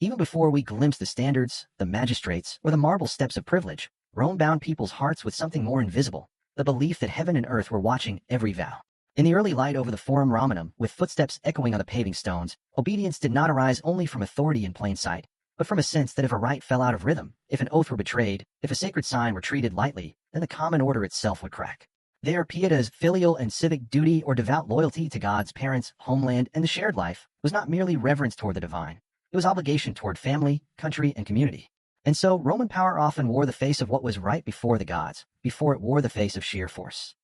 Even before we glimpse the standards, the magistrates, or the marble steps of privilege, Rome bound people's hearts with something more invisible, the belief that heaven and earth were watching every vow. In the early light over the Forum Romanum, with footsteps echoing on the paving stones, obedience did not arise only from authority in plain sight, but from a sense that if a rite fell out of rhythm, if an oath were betrayed, if a sacred sign were treated lightly, then the common order itself would crack. Their pietas, filial and civic duty or devout loyalty to God's parents, homeland, and the shared life, was not merely reverence toward the divine. It was obligation toward family, country, and community. And so, Roman power often wore the face of what was right before the gods, before it wore the face of sheer force.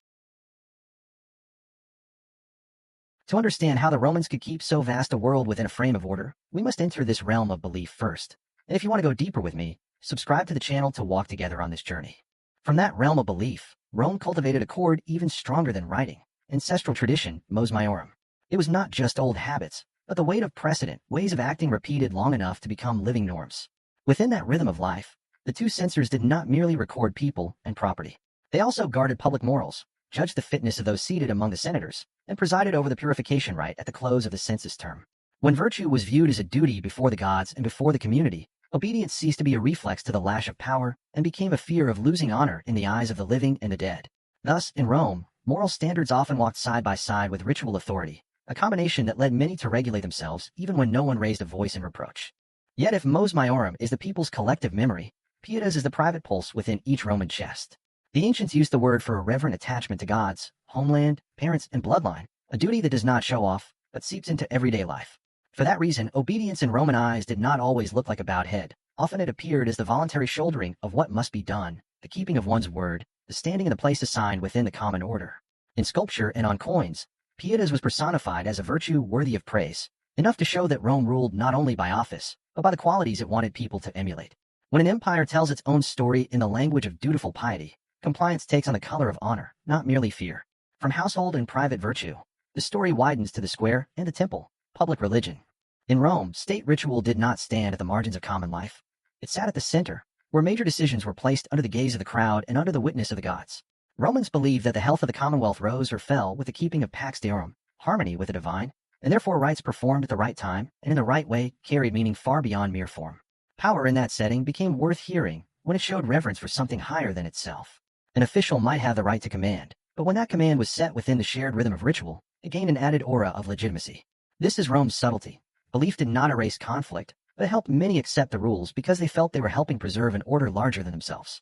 To understand how the Romans could keep so vast a world within a frame of order, we must enter this realm of belief first. And if you want to go deeper with me, subscribe to the channel to walk together on this journey. From that realm of belief, Rome cultivated a cord even stronger than writing, ancestral tradition, mos maiorum. It was not just old habits, but the weight of precedent, ways of acting repeated long enough to become living norms. Within that rhythm of life, the two censors did not merely record people and property. They also guarded public morals, judged the fitness of those seated among the senators, and presided over the purification rite at the close of the census term. When virtue was viewed as a duty before the gods and before the community, obedience ceased to be a reflex to the lash of power and became a fear of losing honor in the eyes of the living and the dead. Thus, in Rome, moral standards often walked side by side with ritual authority, a combination that led many to regulate themselves even when no one raised a voice in reproach. Yet if mos maiorum is the people's collective memory, pietas is the private pulse within each Roman chest. The ancients used the word for a reverent attachment to gods, homeland, parents, and bloodline, a duty that does not show off, but seeps into everyday life. For that reason, obedience in Roman eyes did not always look like a bowed head. Often it appeared as the voluntary shouldering of what must be done, the keeping of one's word, the standing in the place assigned within the common order. In sculpture and on coins, pietas was personified as a virtue worthy of praise, enough to show that Rome ruled not only by office, but by the qualities it wanted people to emulate. When an empire tells its own story in the language of dutiful piety, compliance takes on the color of honor, not merely fear. From household and private virtue, the story widens to the square and the temple, public religion. In Rome, state ritual did not stand at the margins of common life. It sat at the center, where major decisions were placed under the gaze of the crowd and under the witness of the gods. Romans believed that the health of the commonwealth rose or fell with the keeping of pax deorum, harmony with the divine, and therefore rites performed at the right time and in the right way carried meaning far beyond mere form. Power in that setting became worth hearing when it showed reverence for something higher than itself. An official might have the right to command, but when that command was set within the shared rhythm of ritual, it gained an added aura of legitimacy. This is Rome's subtlety. Belief did not erase conflict, but it helped many accept the rules because they felt they were helping preserve an order larger than themselves.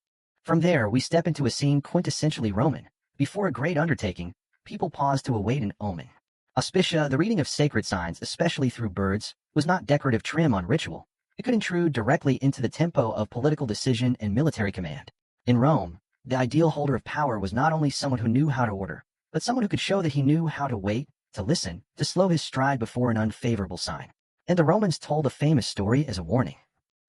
From there, we step into a scene quintessentially Roman. Before a great undertaking, people paused to await an omen. Auspicia, the reading of sacred signs, especially through birds, was not decorative trim on ritual. It could intrude directly into the tempo of political decision and military command. In Rome, the ideal holder of power was not only someone who knew how to order, but someone who could show that he knew how to wait, to listen, to slow his stride before an unfavorable sign. And the Romans told a famous story as a warning.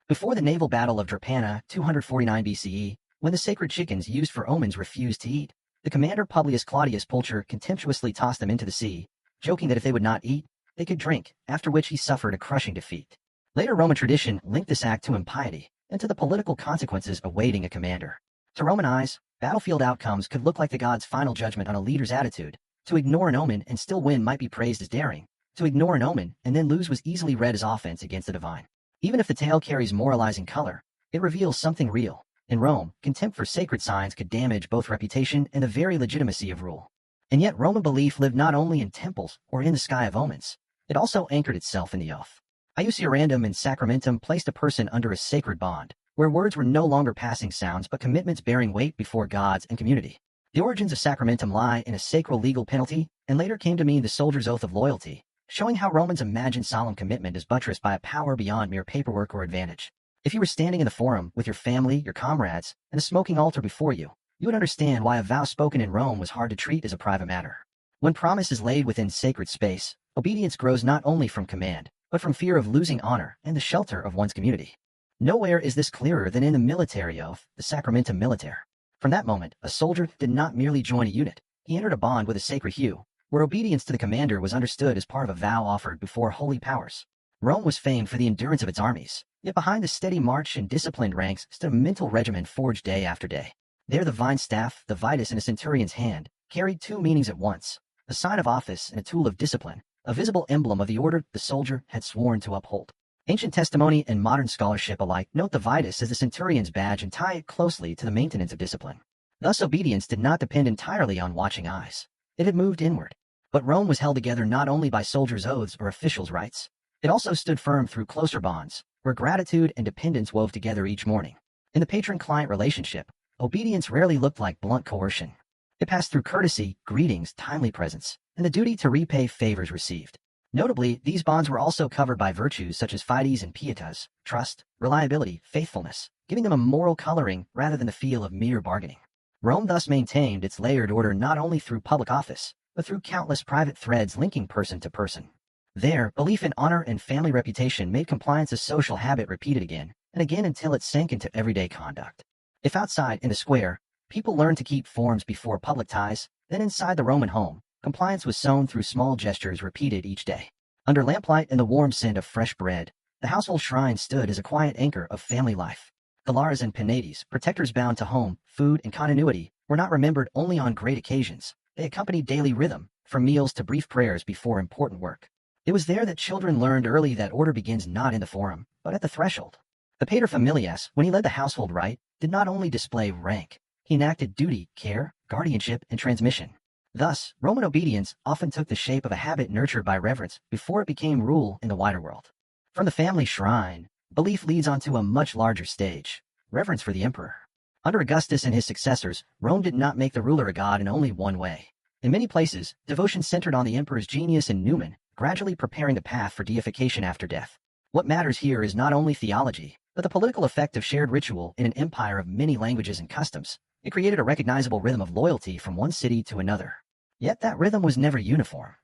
Before the naval battle of Drepana, 249 BCE, when the sacred chickens used for omens refused to eat, the commander Publius Claudius Pulcher contemptuously tossed them into the sea, joking that if they would not eat, they could drink, after which he suffered a crushing defeat. Later Roman tradition linked this act to impiety and to the political consequences awaiting a commander. To Roman eyes, battlefield outcomes could look like the gods' final judgment on a leader's attitude. To ignore an omen and still win might be praised as daring. To ignore an omen and then lose was easily read as offense against the divine. Even if the tale carries moralizing color, it reveals something real. In Rome, contempt for sacred signs could damage both reputation and the very legitimacy of rule. And yet Roman belief lived not only in temples or in the sky of omens, it also anchored itself in the oath. Iusiorandum and sacramentum placed a person under a sacred bond, where words were no longer passing sounds but commitments bearing weight before gods and community. The origins of sacramentum lie in a sacral legal penalty, and later came to mean the soldier's oath of loyalty, showing how Romans imagined solemn commitment as buttressed by a power beyond mere paperwork or advantage. If you were standing in the forum with your family, your comrades, and a smoking altar before you, you would understand why a vow spoken in Rome was hard to treat as a private matter. When promise is laid within sacred space, obedience grows not only from command, but from fear of losing honor and the shelter of one's community. Nowhere is this clearer than in the military oath, the sacramentum militare. From that moment, a soldier did not merely join a unit, he entered a bond with a sacred hue, where obedience to the commander was understood as part of a vow offered before holy powers. Rome was famed for the endurance of its armies, yet behind the steady march and disciplined ranks stood a mental regimen forged day after day. There the vine staff, the vitus in a centurion's hand, carried two meanings at once, a sign of office and a tool of discipline, a visible emblem of the order the soldier had sworn to uphold. Ancient testimony and modern scholarship alike note the vitus as the centurion's badge and tie it closely to the maintenance of discipline. Thus, obedience did not depend entirely on watching eyes. It had moved inward. But Rome was held together not only by soldiers' oaths or officials' rights. It also stood firm through closer bonds, where gratitude and dependence wove together each morning. In the patron-client relationship, obedience rarely looked like blunt coercion. It passed through courtesy, greetings, timely presence, and the duty to repay favors received. Notably, these bonds were also covered by virtues such as fides and pietas, trust, reliability, faithfulness, giving them a moral coloring rather than the feel of mere bargaining. Rome thus maintained its layered order not only through public office, but through countless private threads linking person to person. There, belief in honor and family reputation made compliance a social habit repeated again and again until it sank into everyday conduct. If outside, in the square, people learned to keep forms before public ties, then inside the Roman home, compliance was sown through small gestures repeated each day. Under lamplight and the warm scent of fresh bread, the household shrine stood as a quiet anchor of family life. Galaras and penates, protectors bound to home, food, and continuity, were not remembered only on great occasions. They accompanied daily rhythm, from meals to brief prayers before important work. It was there that children learned early that order begins not in the forum, but at the threshold. The pater familias, when he led the household right, did not only display rank. He enacted duty, care, guardianship, and transmission. Thus, Roman obedience often took the shape of a habit nurtured by reverence before it became rule in the wider world. From the family shrine, belief leads onto a much larger stage, reverence for the emperor. Under Augustus and his successors, Rome did not make the ruler a god in only one way. In many places, devotion centered on the emperor's genius and numen, gradually preparing the path for deification after death. What matters here is not only theology, but the political effect of shared ritual in an empire of many languages and customs. It created a recognizable rhythm of loyalty from one city to another. Yet that rhythm was never uniform.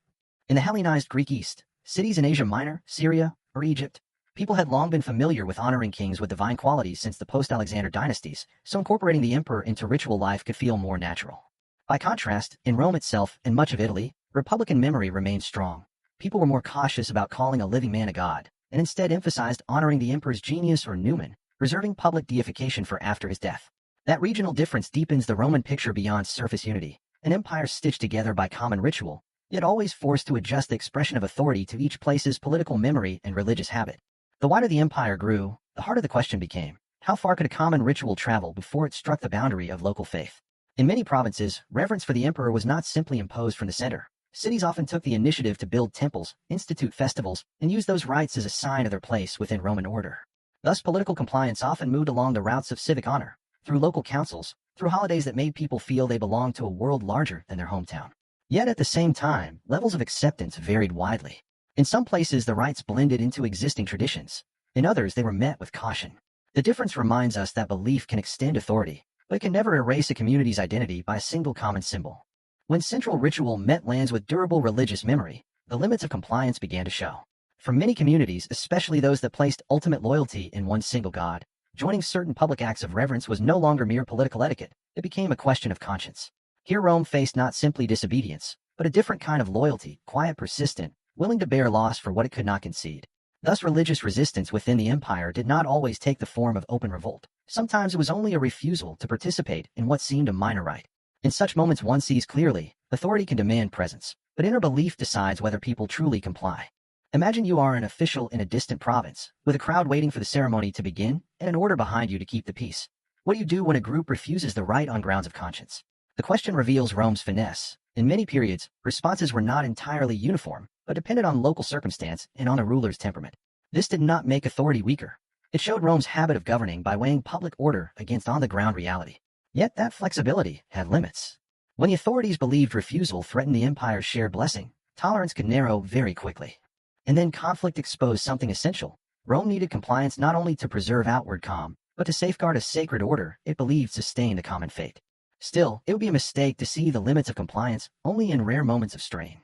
In the Hellenized Greek East, cities in Asia Minor, Syria, or Egypt, people had long been familiar with honoring kings with divine qualities since the post-Alexander dynasties, so incorporating the emperor into ritual life could feel more natural. By contrast, in Rome itself and much of Italy, republican memory remained strong. People were more cautious about calling a living man a god, and instead emphasized honoring the emperor's genius or numen, reserving public deification for after his death. That regional difference deepens the Roman picture beyond surface unity, an empire stitched together by common ritual, yet always forced to adjust the expression of authority to each place's political memory and religious habit. The wider the empire grew, the harder the question became, how far could a common ritual travel before it struck the boundary of local faith? In many provinces, reverence for the emperor was not simply imposed from the center. Cities often took the initiative to build temples, institute festivals, and use those rites as a sign of their place within Roman order. Thus, political compliance often moved along the routes of civic honor, through local councils, through holidays that made people feel they belonged to a world larger than their hometown. Yet at the same time, levels of acceptance varied widely. In some places, the rites blended into existing traditions. In others, they were met with caution. The difference reminds us that belief can extend authority, but it can never erase a community's identity by a single common symbol. When central ritual met lands with durable religious memory, the limits of compliance began to show. For many communities, especially those that placed ultimate loyalty in one single god, joining certain public acts of reverence was no longer mere political etiquette. It became a question of conscience. Here Rome faced not simply disobedience, but a different kind of loyalty, quiet, persistent, willing to bear loss for what it could not concede. Thus, religious resistance within the empire did not always take the form of open revolt. Sometimes it was only a refusal to participate in what seemed a minor rite. In such moments one sees clearly, authority can demand presence, but inner belief decides whether people truly comply. Imagine you are an official in a distant province, with a crowd waiting for the ceremony to begin, and an order behind you to keep the peace. What do you do when a group refuses the rite on grounds of conscience? The question reveals Rome's finesse. In many periods, responses were not entirely uniform, but depended on local circumstance and on the ruler's temperament. This did not make authority weaker. It showed Rome's habit of governing by weighing public order against on-the-ground reality. Yet that flexibility had limits. When the authorities believed refusal threatened the empire's shared blessing, tolerance could narrow very quickly. And then conflict exposed something essential. Rome needed compliance not only to preserve outward calm, but to safeguard a sacred order it believed sustained the common fate. Still, it would be a mistake to see the limits of compliance only in rare moments of strain.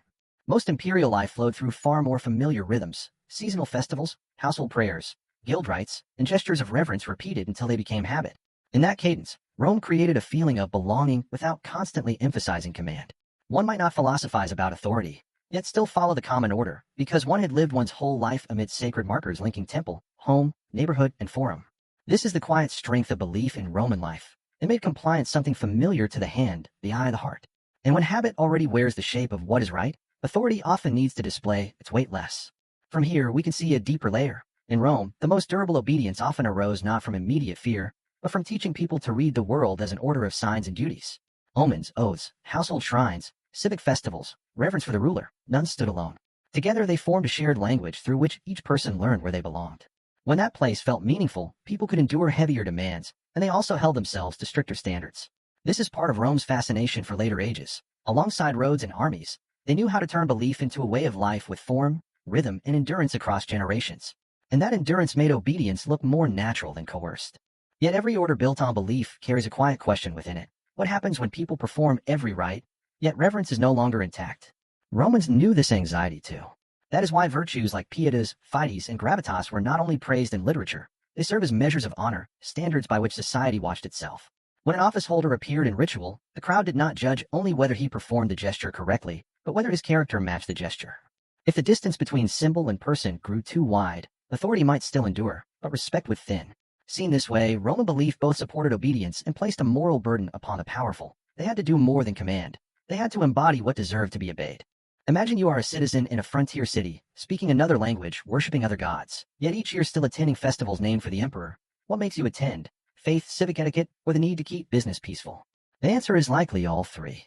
Most imperial life flowed through far more familiar rhythms, seasonal festivals, household prayers, guild rites, and gestures of reverence repeated until they became habit. In that cadence, Rome created a feeling of belonging without constantly emphasizing command. One might not philosophize about authority, yet still follow the common order, because one had lived one's whole life amid sacred markers linking temple, home, neighborhood, and forum. This is the quiet strength of belief in Roman life. It made compliance something familiar to the hand, the eye, the heart. And when habit already wears the shape of what is right, authority often needs to display its weight less. From here, we can see a deeper layer. In Rome, the most durable obedience often arose not from immediate fear, but from teaching people to read the world as an order of signs and duties. Omens, oaths, household shrines, civic festivals, reverence for the ruler, none stood alone. Together they formed a shared language through which each person learned where they belonged. When that place felt meaningful, people could endure heavier demands, and they also held themselves to stricter standards. This is part of Rome's fascination for later ages. Alongside roads and armies, they knew how to turn belief into a way of life with form, rhythm, and endurance across generations. And that endurance made obedience look more natural than coerced. Yet every order built on belief carries a quiet question within it. What happens when people perform every rite, yet reverence is no longer intact? Romans knew this anxiety too. That is why virtues like pietas, pietas, and gravitas were not only praised in literature, they serve as measures of honor, standards by which society watched itself. When an office holder appeared in ritual, the crowd did not judge only whether he performed the gesture correctly, but whether his character matched the gesture. If the distance between symbol and person grew too wide, authority might still endure, but respect would thin. Seen this way, Roman belief both supported obedience and placed a moral burden upon the powerful. They had to do more than command. They had to embody what deserved to be obeyed. Imagine you are a citizen in a frontier city, speaking another language, worshipping other gods, yet each year still attending festivals named for the emperor. What makes you attend? Faith, civic etiquette, or the need to keep business peaceful? The answer is likely all three.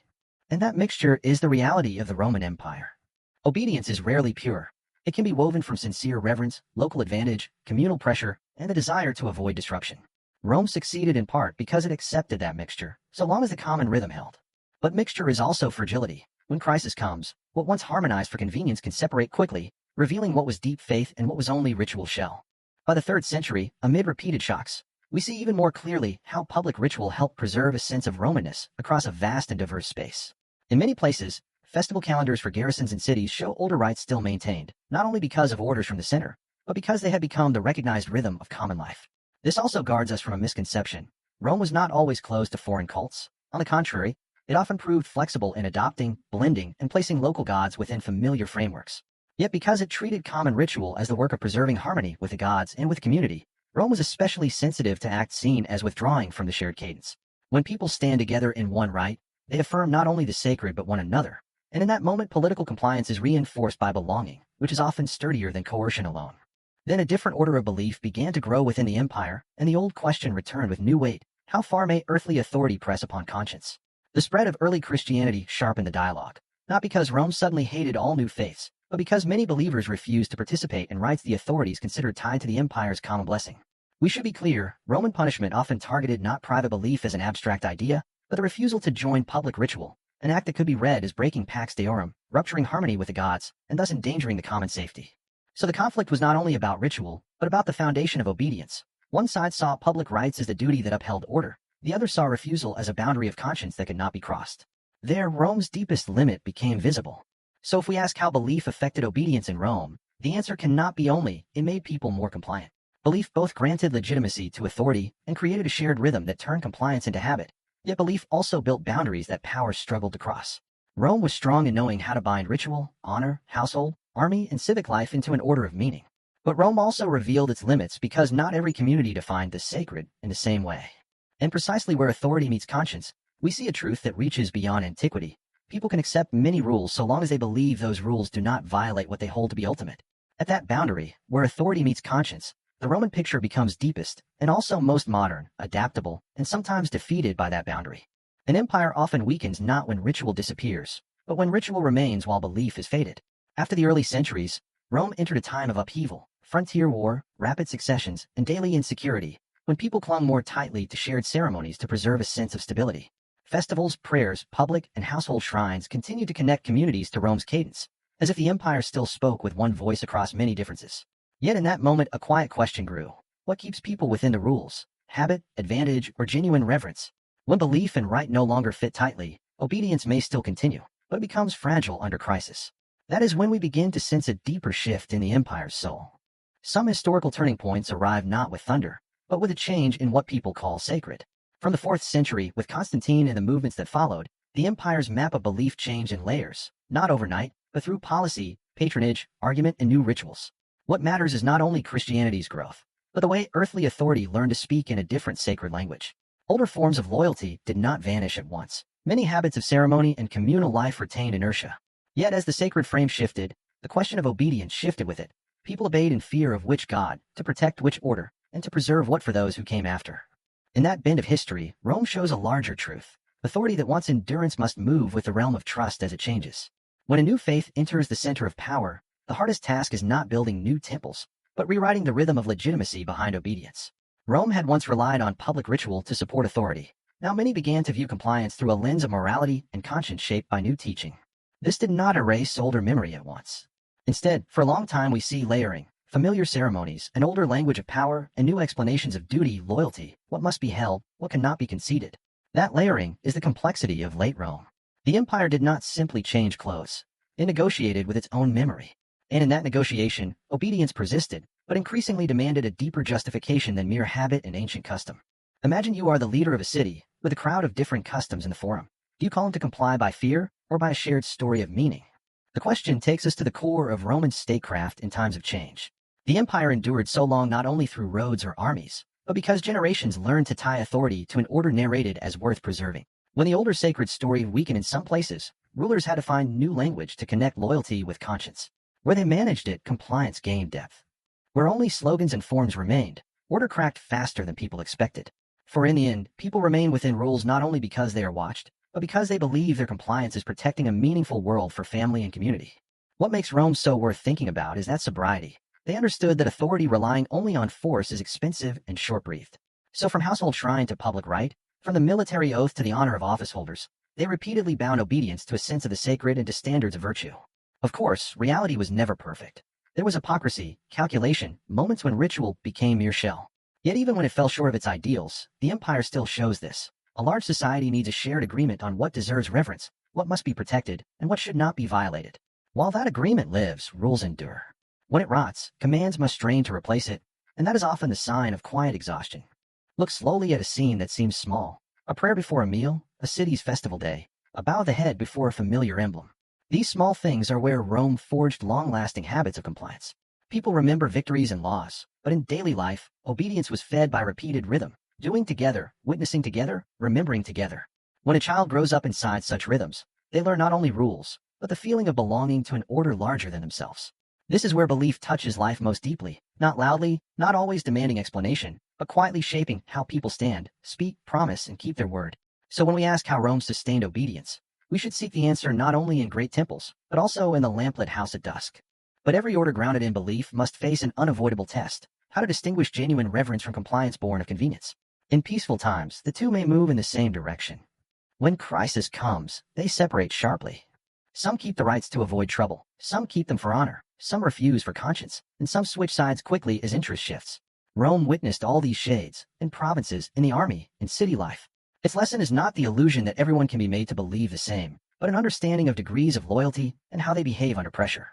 And that mixture is the reality of the Roman Empire. Obedience is rarely pure. It can be woven from sincere reverence, local advantage, communal pressure, and the desire to avoid disruption. Rome succeeded in part because it accepted that mixture, so long as the common rhythm held. But mixture is also fragility. When crisis comes, what once harmonized for convenience can separate quickly, revealing what was deep faith and what was only ritual shell. By the 3rd century, amid repeated shocks, we see even more clearly how public ritual helped preserve a sense of Romanness across a vast and diverse space. In many places, festival calendars for garrisons and cities show older rites still maintained, not only because of orders from the center, but because they had become the recognized rhythm of common life. This also guards us from a misconception. Rome was not always closed to foreign cults. On the contrary, it often proved flexible in adopting, blending, and placing local gods within familiar frameworks. Yet because it treated common ritual as the work of preserving harmony with the gods and with community, Rome was especially sensitive to acts seen as withdrawing from the shared cadence. When people stand together in one rite, they affirm not only the sacred but one another, and in that moment political compliance is reinforced by belonging, which is often sturdier than coercion alone. Then a different order of belief began to grow within the empire, and the old question returned with new weight: how far may earthly authority press upon conscience? The spread of early Christianity sharpened the dialogue, not because Rome suddenly hated all new faiths, but because many believers refused to participate in rites the authorities considered tied to the empire's common blessing. We should be clear, Roman punishment often targeted not private belief as an abstract idea, but the refusal to join public ritual, an act that could be read as breaking Pax Deorum, rupturing harmony with the gods, and thus endangering the common safety. So the conflict was not only about ritual, but about the foundation of obedience. One side saw public rites as the duty that upheld order, the other saw refusal as a boundary of conscience that could not be crossed. There, Rome's deepest limit became visible. So if we ask how belief affected obedience in Rome, the answer cannot be only, it made people more compliant. Belief both granted legitimacy to authority and created a shared rhythm that turned compliance into habit, yet belief also built boundaries that power struggled to cross. Rome was strong in knowing how to bind ritual, honor, household, army, and civic life into an order of meaning. But Rome also revealed its limits because not every community defined the sacred in the same way. And precisely where authority meets conscience, we see a truth that reaches beyond antiquity. People can accept many rules so long as they believe those rules do not violate what they hold to be ultimate. At that boundary, where authority meets conscience, the Roman picture becomes deepest, and also most modern, adaptable, and sometimes defeated by that boundary. An empire often weakens not when ritual disappears, but when ritual remains while belief is faded. After the early centuries, Rome entered a time of upheaval, frontier war, rapid successions, and daily insecurity, when people clung more tightly to shared ceremonies to preserve a sense of stability. Festivals, prayers, public, and household shrines continued to connect communities to Rome's cadence, as if the empire still spoke with one voice across many differences. Yet in that moment, a quiet question grew. What keeps people within the rules? Habit, advantage, or genuine reverence? When belief and rite no longer fit tightly, obedience may still continue, but becomes fragile under crisis. That is when we begin to sense a deeper shift in the empire's soul. Some historical turning points arrive not with thunder, but with a change in what people call sacred. From the 4th century, with Constantine and the movements that followed, the empire's map of belief changed in layers, not overnight, but through policy, patronage, argument, and new rituals. What matters is not only Christianity's growth, but the way earthly authority learned to speak in a different sacred language. Older forms of loyalty did not vanish at once. Many habits of ceremony and communal life retained inertia. Yet as the sacred frame shifted, the question of obedience shifted with it, People obeyed in fear of which god, to protect which order, and to preserve what for those who came after. In that bend of history, Rome shows a larger truth. Authority that wants endurance must move with the realm of trust as it changes. When a new faith enters the center of power, the hardest task is not building new temples, but rewriting the rhythm of legitimacy behind obedience. Rome had once relied on public ritual to support authority. Now many began to view compliance through a lens of morality and conscience shaped by new teaching. This did not erase older memory at once. Instead, for a long time we see layering, familiar ceremonies, an older language of power, and new explanations of duty, loyalty, what must be held, what cannot be conceded. That layering is the complexity of late Rome. The empire did not simply change clothes. It negotiated with its own memory. And in that negotiation, obedience persisted, but increasingly demanded a deeper justification than mere habit and ancient custom. Imagine you are the leader of a city, with a crowd of different customs in the forum. Do you call them to comply by fear, or by a shared story of meaning? The question takes us to the core of Roman statecraft in times of change. The empire endured so long not only through roads or armies, but because generations learned to tie authority to an order narrated as worth preserving. When the older sacred story weakened in some places, rulers had to find new language to connect loyalty with conscience. Where they managed it, compliance gained depth. Where only slogans and forms remained, order cracked faster than people expected. For in the end, people remain within rules not only because they are watched, but because they believe their compliance is protecting a meaningful world for family and community. What makes Rome so worth thinking about is that sobriety. They understood that authority relying only on force is expensive and short-breathed. So from household shrine to public rite, from the military oath to the honor of office holders, they repeatedly bound obedience to a sense of the sacred and to standards of virtue. Of course, reality was never perfect. There was hypocrisy, calculation, moments when ritual became mere shell. Yet even when it fell short of its ideals, the empire still shows this. A large society needs a shared agreement on what deserves reverence, what must be protected, and what should not be violated. While that agreement lives, rules endure. When it rots, commands must strain to replace it, and that is often the sign of quiet exhaustion. Look slowly at a scene that seems small. A prayer before a meal, a city's festival day, a bow of the head before a familiar emblem. These small things are where Rome forged long-lasting habits of compliance. People remember victories and laws, but in daily life, obedience was fed by repeated rhythm, doing together, witnessing together, remembering together. When a child grows up inside such rhythms, they learn not only rules, but the feeling of belonging to an order larger than themselves. This is where belief touches life most deeply, not loudly, not always demanding explanation, but quietly shaping how people stand, speak, promise, and keep their word. So when we ask how Rome sustained obedience, we should seek the answer not only in great temples, but also in the lamplit house at dusk. But every order grounded in belief must face an unavoidable test: how to distinguish genuine reverence from compliance born of convenience. In peaceful times, the two may move in the same direction. When crisis comes, they separate sharply. Some keep the rights to avoid trouble, some keep them for honor, some refuse for conscience, and some switch sides quickly as interest shifts. Rome witnessed all these shades, in provinces, in the army, in city life. Its lesson is not the illusion that everyone can be made to believe the same, but an understanding of degrees of loyalty and how they behave under pressure.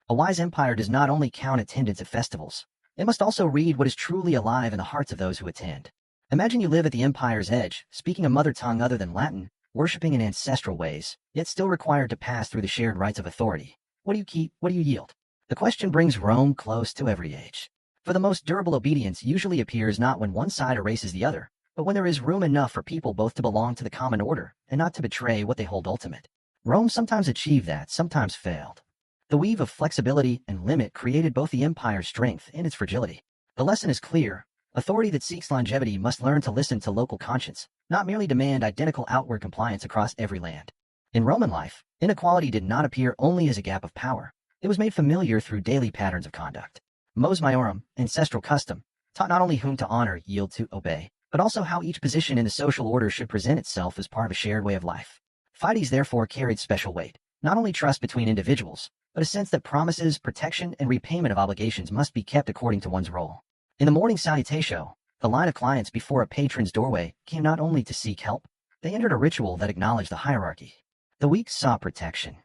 A wise empire does not only count attendance at festivals, it must also read what is truly alive in the hearts of those who attend. Imagine you live at the empire's edge, speaking a mother tongue other than Latin, worshipping in ancestral ways, yet still required to pass through the shared rites of authority. What do you keep? What do you yield? The question brings Rome close to every age. For the most durable obedience usually appears not when one side erases the other, but when there is room enough for people both to belong to the common order and not to betray what they hold ultimate. Rome sometimes achieved that, sometimes failed. The weave of flexibility and limit created both the empire's strength and its fragility. The lesson is clear. Authority that seeks longevity must learn to listen to local conscience, not merely demand identical outward compliance across every land. In Roman life, inequality did not appear only as a gap of power. It was made familiar through daily patterns of conduct. Mos maiorum, ancestral custom, taught not only whom to honor, yield to, obey, but also how each position in the social order should present itself as part of a shared way of life. Fides therefore carried special weight, not only trust between individuals, but a sense that promises, protection, and repayment of obligations must be kept according to one's role. In the morning salutatio, the line of clients before a patron's doorway came not only to seek help, they entered a ritual that acknowledged the hierarchy. The weak sought protection.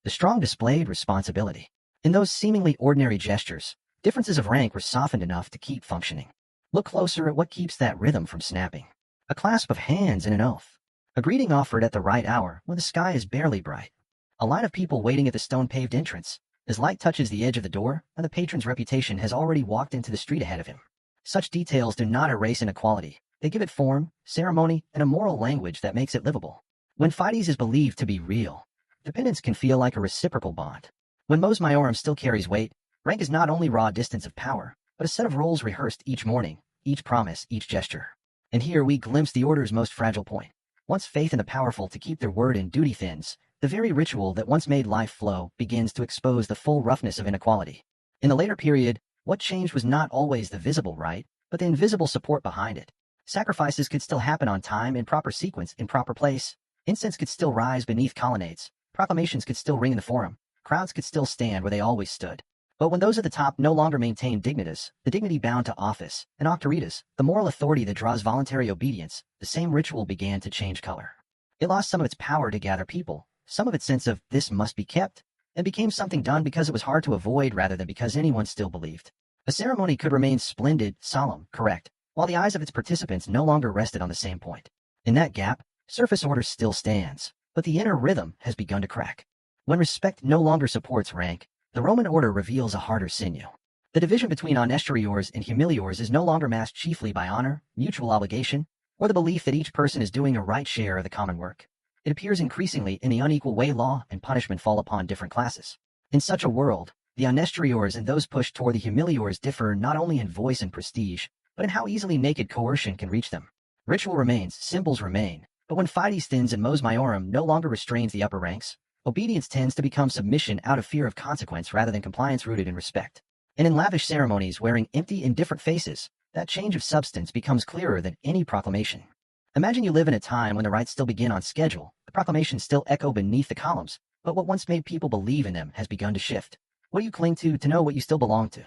The strong displayed responsibility. In those seemingly ordinary gestures, differences of rank were softened enough to keep functioning. Look closer at what keeps that rhythm from snapping. A clasp of hands and an oath. A greeting offered at the right hour when the sky is barely bright. A line of people waiting at the stone-paved entrance. As light touches the edge of the door, and the patron's reputation has already walked into the street ahead of him. Such details do not erase inequality. They give it form, ceremony, and a moral language that makes it livable. When Fides is believed to be real, dependence can feel like a reciprocal bond. When Mos maiorum still carries weight, Rank is not only raw distance of power, but a set of roles rehearsed each morning, each promise, each gesture. And here we glimpse the order's most fragile point. Once faith in the powerful to keep their word and duty thins, the very ritual that once made life flow begins to expose the full roughness of inequality. In the later period, what changed was not always the visible right, but the invisible support behind it. Sacrifices could still happen on time, in proper sequence, in proper place. Incense could still rise beneath colonnades. Proclamations could still ring in the forum. Crowds could still stand where they always stood. But when those at the top no longer maintained dignitas, the dignity bound to office, and auctoritas, the moral authority that draws voluntary obedience, the same ritual began to change color. It lost some of its power to gather people, some of its sense of this must be kept, and became something done because it was hard to avoid rather than because anyone still believed. A ceremony could remain splendid, solemn, correct, while the eyes of its participants no longer rested on the same point. In that gap, surface order still stands, but the inner rhythm has begun to crack. When respect no longer supports rank, the Roman order reveals a harder sinew. The division between honestiores and humiliores is no longer masked chiefly by honor, mutual obligation, or the belief that each person is doing a right share of the common work. It appears increasingly in the unequal way law and punishment fall upon different classes. In such a world, the honestiores and those pushed toward the humiliores differ not only in voice and prestige, but in how easily naked coercion can reach them. Ritual remains, symbols remain, but when fides thins and mos maiorum no longer restrains the upper ranks, obedience tends to become submission out of fear of consequence rather than compliance rooted in respect. And in lavish ceremonies wearing empty, indifferent faces, that change of substance becomes clearer than any proclamation. Imagine you live in a time when the rites still begin on schedule, the proclamations still echo beneath the columns, but what once made people believe in them has begun to shift. What do you cling to know what you still belong to?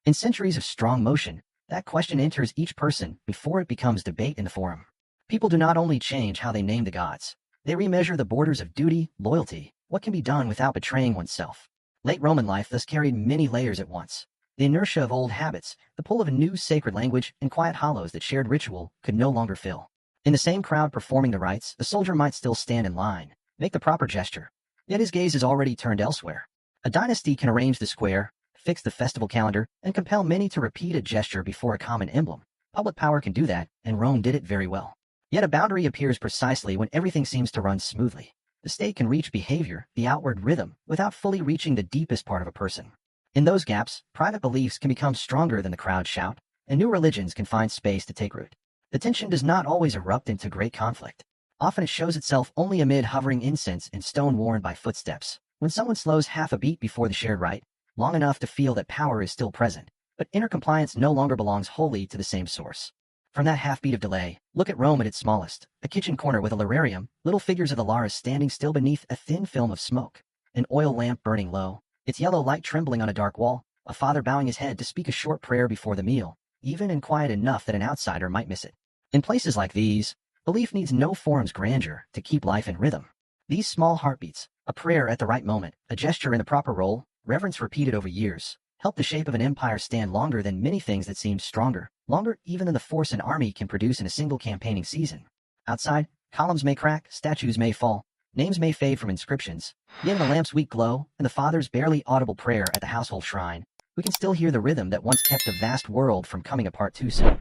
In centuries of strong motion, that question enters each person before it becomes debate in the forum. People do not only change how they name the gods, they remeasure the borders of duty, loyalty, what can be done without betraying oneself. Late Roman life thus carried many layers at once. The inertia of old habits, the pull of a new sacred language, and quiet hollows that shared ritual could no longer fill. In the same crowd performing the rites, a soldier might still stand in line, make the proper gesture, yet his gaze is already turned elsewhere. A dynasty can arrange the square, fix the festival calendar, and compel many to repeat a gesture before a common emblem. Public power can do that, and Rome did it very well. Yet a boundary appears precisely when everything seems to run smoothly. The state can reach behavior, the outward rhythm, without fully reaching the deepest part of a person. In those gaps, private beliefs can become stronger than the crowd shout, and new religions can find space to take root. The tension does not always erupt into great conflict. Often it shows itself only amid hovering incense and stone worn by footsteps. When someone slows half a beat before the shared rite, long enough to feel that power is still present, but inner compliance no longer belongs wholly to the same source. From that half-beat of delay, look at Rome at its smallest, a kitchen corner with a lararium, little figures of the Lares standing still beneath a thin film of smoke, an oil lamp burning low, its yellow light trembling on a dark wall, a father bowing his head to speak a short prayer before the meal, even and quiet enough that an outsider might miss it. In places like these, belief needs no form's grandeur to keep life in rhythm. These small heartbeats, a prayer at the right moment, a gesture in the proper role, reverence repeated over years, help the shape of an empire stand longer than many things that seem stronger, longer even than the force an army can produce in a single campaigning season. Outside, columns may crack, statues may fall, names may fade from inscriptions, yet in the lamp's weak glow and the father's barely audible prayer at the household shrine, we can still hear the rhythm that once kept the vast world from coming apart too soon.